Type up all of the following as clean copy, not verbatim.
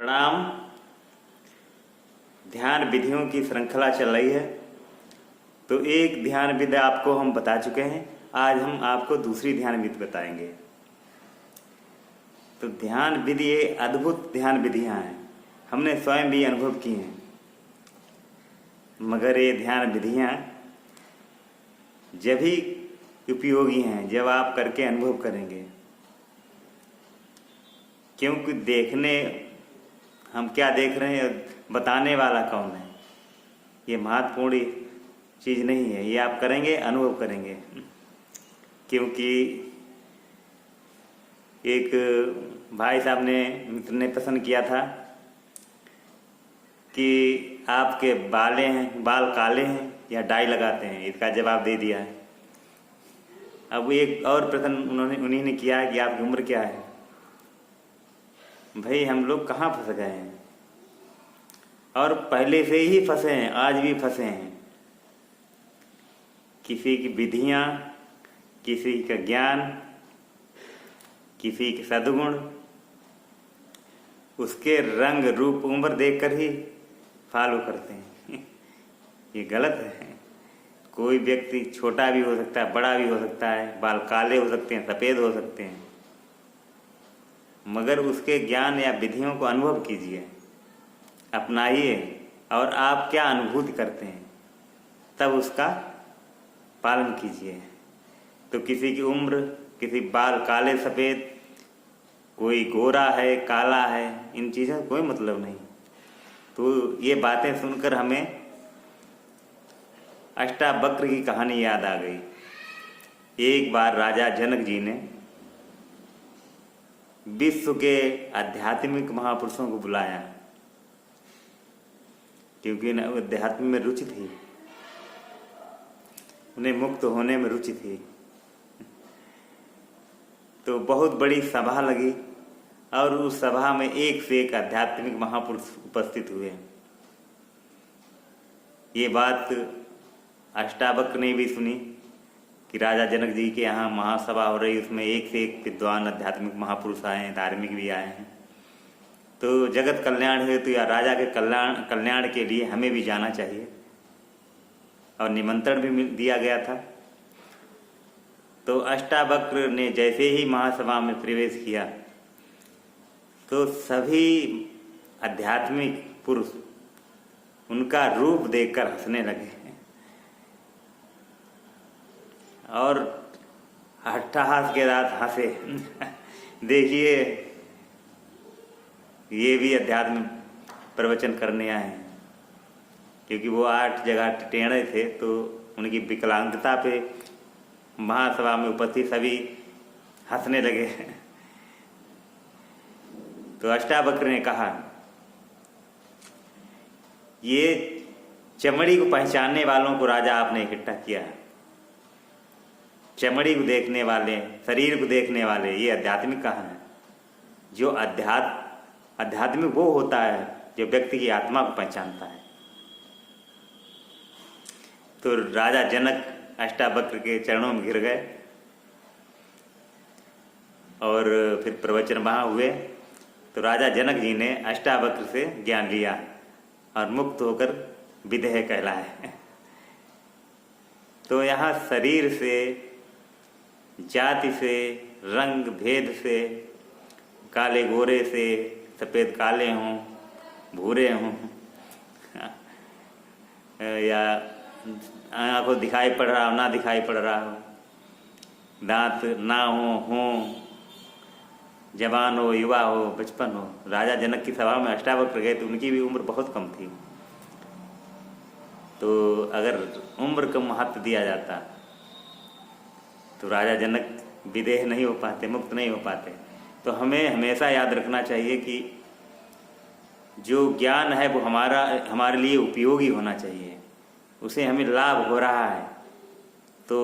प्रणाम। ध्यान विधियों की श्रृंखला चल रही है। तो एक ध्यान विधि आपको हम बता चुके हैं, आज हम आपको दूसरी ध्यान विधि बताएंगे। तो ध्यान विधि ये अद्भुत ध्यान विधियां हैं, हमने स्वयं भी अनुभव की हैं। मगर ये ध्यान विधियां जब ही उपयोगी हैं जब आप करके अनुभव करेंगे, क्योंकि देखने हम क्या देख रहे हैं बताने वाला कौन है, ये महत्वपूर्ण चीज़ नहीं है। ये आप करेंगे, अनुभव करेंगे। क्योंकि एक भाई साहब ने मित्र ने प्रश्न किया था कि आपके बाल काले हैं या डाई लगाते हैं, इसका जवाब दे दिया है। अब एक और प्रश्न उन्हीं ने किया है कि आपकी उम्र क्या है। भाई हम लोग कहाँ फंस गए हैं, और पहले से ही फंसे हैं, आज भी फंसे हैं। किसी की विधियाँ, किसी का ज्ञान, किसी के सद्गुण, उसके रंग रूप उम्र देखकर ही फॉलो करते हैं। ये गलत है। कोई व्यक्ति छोटा भी हो सकता है, बड़ा भी हो सकता है, बाल काले हो सकते हैं, सफ़ेद हो सकते हैं, मगर उसके ज्ञान या विधियों को अनुभव कीजिए, अपनाइए, और आप क्या अनुभूति करते हैं तब उसका पालन कीजिए। तो किसी की उम्र, किसी बाल काले सफ़ेद, कोई गोरा है काला है, इन चीज़ों का कोई मतलब नहीं। तो ये बातें सुनकर हमें अष्टावक्र की कहानी याद आ गई। एक बार राजा जनक जी ने विश्व के आध्यात्मिक महापुरुषों को बुलाया, क्योंकि अध्यात्म में रुचि थी, उन्हें मुक्त होने में रुचि थी। तो बहुत बड़ी सभा लगी और उस सभा में एक से एक आध्यात्मिक महापुरुष उपस्थित हुए। ये बात अष्टावक्र ने भी सुनी कि राजा जनक जी के यहाँ महासभा हो रही, उसमें एक से एक विद्वान आध्यात्मिक महापुरुष आए हैं, धार्मिक भी आए हैं। तो जगत कल्याण हेतु या राजा के कल्याण के लिए हमें भी जाना चाहिए, और निमंत्रण भी दिया गया था। तो अष्टावक्र ने जैसे ही महासभा में प्रवेश किया तो सभी आध्यात्मिक पुरुष उनका रूप देखकर हंसने लगे और हट्टाहास के साथ हंसे। देखिए, ये भी अध्यात्म प्रवचन करने आए हैं, क्योंकि वो 8 जगह टेढ़े थे, तो उनकी विकलांगता पे महासभा में उपस्थित सभी हंसने लगे। तो अष्टावक्र ने कहा, ये चमड़ी को पहचानने वालों को राजा आपने इकट्ठा किया है। चमड़ी को देखने वाले, शरीर को देखने वाले, ये आध्यात्मिक कहाँ है? जो आध्यात्मिक वो होता है जो व्यक्ति की आत्मा को पहचानता है। तो राजा जनक अष्टावक्र के चरणों में गिर गए और फिर प्रवचन वहाँ हुए। तो राजा जनक जी ने अष्टावक्र से ज्ञान लिया और मुक्त होकर विदेह कहलाए। तो यहाँ शरीर से, जाति से, रंग भेद से, काले गोरे से, सफ़ेद काले हों, भूरे हों, या आँखों दिखाई पड़ रहा हो ना दिखाई पड़ रहा हो, दांत ना हो, जवान हो, युवा हो, बचपन हो। राजा जनक की सभा में अष्टावक्र गए तो उनकी भी उम्र बहुत कम थी। तो अगर उम्र का महत्व दिया जाता तो राजा जनक विदेह नहीं हो पाते, मुक्त नहीं हो पाते। तो हमें हमेशा याद रखना चाहिए कि जो ज्ञान है वो हमारे लिए उपयोगी होना चाहिए, उसे हमें लाभ हो रहा है। तो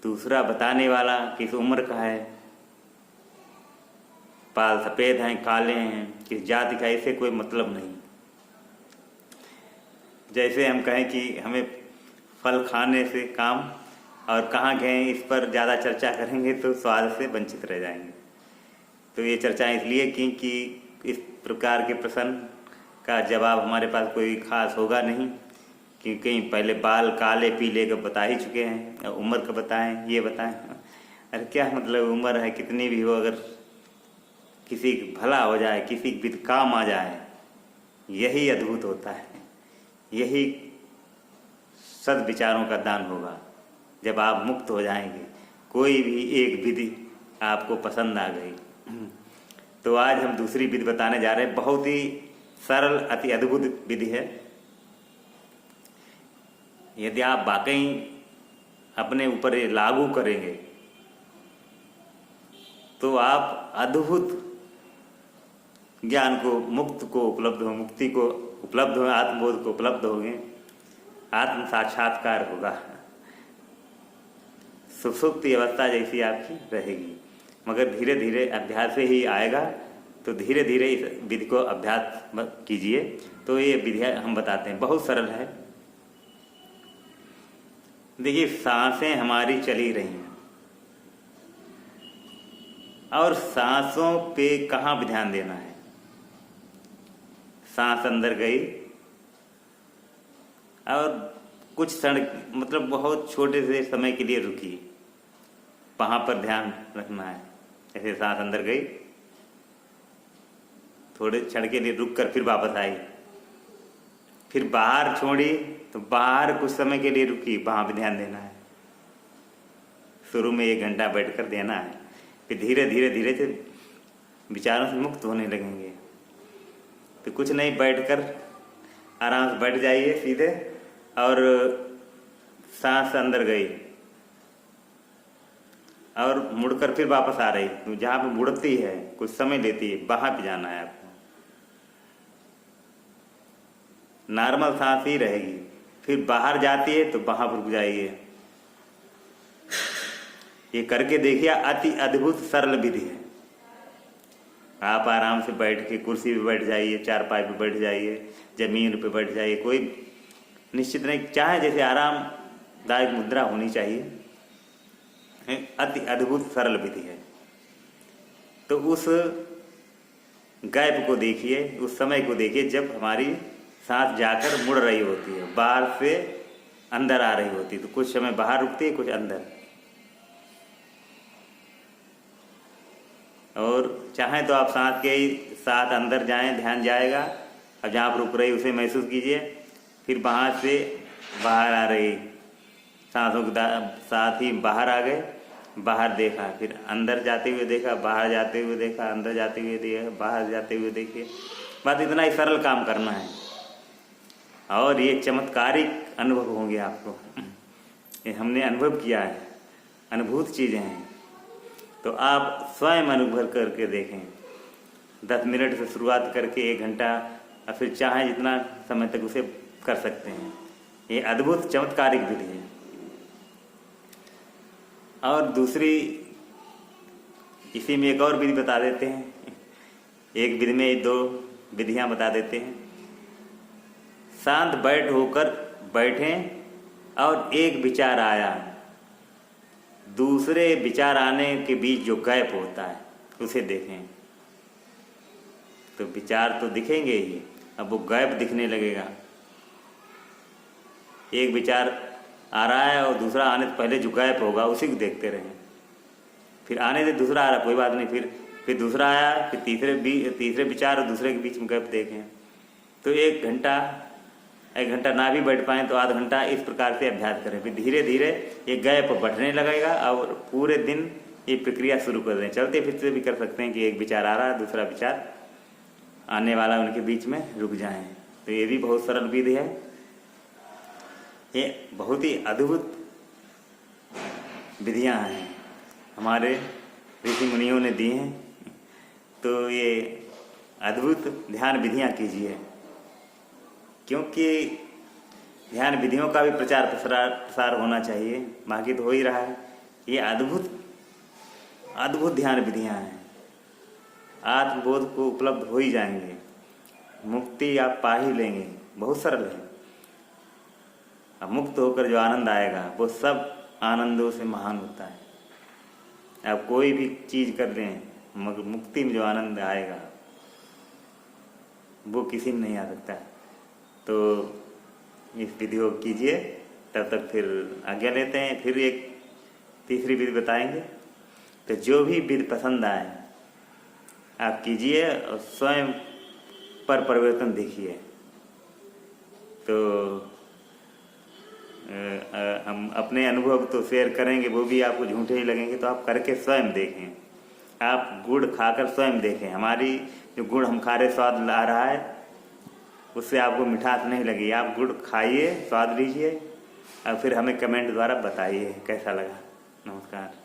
दूसरा बताने वाला किस उम्र का है, बाल सफ़ेद हैं, काले हैं, किस जाति का, इससे कोई मतलब नहीं। जैसे हम कहें कि हमें फल खाने से काम, और कहाँ गए इस पर ज़्यादा चर्चा करेंगे तो स्वाद से वंचित रह जाएंगे। तो ये चर्चा इसलिए की कि इस प्रकार के प्रश्न का जवाब हमारे पास कोई खास होगा नहीं, क्योंकि पहले बाल काले पीले का बता ही चुके हैं। उम्र का बताएं, ये बताएं, अरे क्या मतलब उम्र है कितनी भी हो, अगर किसी भला हो जाए, किसी भी काम आ जाए, यही अद्भुत होता है। यही सद्विचारों का दान होगा जब आप मुक्त हो जाएंगे। कोई भी एक विधि आपको पसंद आ गई तो आज हम दूसरी विधि बताने जा रहे हैं। बहुत ही सरल अति अद्भुत विधि है। यदि आप वाकई अपने ऊपर ये लागू करेंगे तो आप अद्भुत ज्ञान को, मुक्ति को उपलब्ध हो, आत्मबोध को उपलब्ध होंगे, आत्म साक्षात्कार होगा, सुसुप्ति अवस्था जैसी आपकी रहेगी। मगर धीरे धीरे अभ्यास से ही आएगा। तो धीरे धीरे इस विधि को अभ्यास कीजिए। तो ये विधि हम बताते हैं, बहुत सरल है। देखिए, सांसें हमारी चली रही हैं और सांसों पे कहाँ भी ध्यान देना है। सांस अंदर गई और कुछ क्षण, मतलब बहुत छोटे से समय के लिए रुकी, वहाँ पर ध्यान रखना है। जैसे सांस अंदर गई, थोड़े क्षण के लिए रुक कर फिर वापस आई, फिर बाहर छोड़ी तो बाहर कुछ समय के लिए रुकी, वहाँ भी ध्यान देना है। शुरू में 1 घंटा बैठकर देना है, फिर धीरे धीरे धीरे से विचारों से मुक्त होने लगेंगे। तो कुछ नहीं, बैठकर आराम से बैठ जाइए सीधे, और सांस अंदर गई और मुड़कर फिर वापस आ रही, तो जहाँ पे मुड़ती है कुछ समय लेती है, वहाँ पे जाना है आपको। नॉर्मल सांस ही रहेगी, फिर बाहर जाती है तो वहाँ पर रुक जाइए। ये करके देखिए, अति अद्भुत सरल विधि है। आप आराम से बैठ के कुर्सी पे बैठ जाइए, चारपाई पे बैठ जाइए, जमीन पे बैठ जाइए, कोई निश्चित नहीं, चाहे जैसे आरामदायक मुद्रा होनी चाहिए। अति अद्भुत सरल विधि है। तो उस गैप को देखिए, उस समय को देखिए जब हमारी सांस जाकर मुड़ रही होती है, बाहर से अंदर आ रही होती है। तो कुछ समय बाहर रुकती है, कुछ अंदर। और चाहें तो आप सांस के साथ अंदर जाएं, ध्यान जाएगा। अब जहाँ आप रुक रही उसे महसूस कीजिए, फिर वहाँ से बाहर आ रही सांसों के साथ ही बाहर आ गए, बाहर देखा, फिर अंदर जाते हुए देखा, बाहर जाते हुए देखा, अंदर जाते हुए देखा, बाहर जाते हुए देखिए। बस इतना ही सरल काम करना है और ये चमत्कारिक अनुभव होंगे आपको। ये हमने अनुभव किया है, अनुभूत चीज़ें हैं। तो आप स्वयं अनुभव करके देखें। 10 मिनट से शुरुआत करके 1 घंटा, और फिर चाहे जितना समय तक उसे कर सकते हैं। ये अद्भुत चमत्कारिक विधि है। और दूसरी, इसी में एक और विधि बता देते हैं। एक विधि में 2 विधियां बता देते हैं। शांत बैठें और एक विचार आया, दूसरे विचार आने के बीच जो गैप होता है उसे देखें। तो विचार तो दिखेंगे ही, अब वो गैप दिखने लगेगा। एक विचार आ रहा है और दूसरा आने से पहले जो गैप होगा उसी को देखते रहें। फिर आने से दूसरा आ रहा, कोई बात नहीं, फिर दूसरा आया, फिर तीसरे विचार और दूसरे के बीच में गैप देखें। तो 1 घंटा ना भी बैठ पाएँ तो आधा घंटा इस प्रकार से अभ्यास करें। फिर धीरे धीरे ये गैप बढ़ने लगेगा और पूरे दिन ये प्रक्रिया शुरू कर दें। चलते फिरते भी कर सकते हैं कि एक विचार आ रहा है, दूसरा विचार आने वाला, उनके बीच में रुक जाएं। तो ये भी बहुत सरल विधि है। ये बहुत ही अद्भुत विधियां हैं, हमारे ऋषि मुनियों ने दी हैं। तो ये अद्भुत ध्यान विधियां कीजिए, क्योंकि ध्यान विधियों का भी प्रचार प्रसार होना चाहिए। बाकी तो हो ही रहा है। ये अद्भुत ध्यान विधियां हैं, आत्मबोध को उपलब्ध हो ही जाएंगे, मुक्ति आप पा ही लेंगे। बहुत सरल है। अब मुक्त होकर जो आनंद आएगा वो सब आनंदों से महान होता है। आप कोई भी चीज़ कर दें मगर मुक्ति में जो आनंद आएगा वो किसी में नहीं आ सकता। तो इस विधि को कीजिए, तब तक फिर आज्ञा लेते हैं। फिर एक तीसरी विधि बताएंगे। तो जो भी विधि पसंद आए आप कीजिए और स्वयं पर परिवर्तन देखिए। तो हम अपने अनुभव तो शेयर करेंगे, वो भी आपको झूठे ही लगेंगे, तो आप करके स्वयं देखें। आप गुड़ खाकर स्वयं देखें, हमारी जो गुड़ हम खा रहे स्वाद ला रहा है उससे आपको मिठास नहीं लगी। आप गुड़ खाइए, स्वाद लीजिए और फिर हमें कमेंट द्वारा बताइए कैसा लगा। नमस्कार।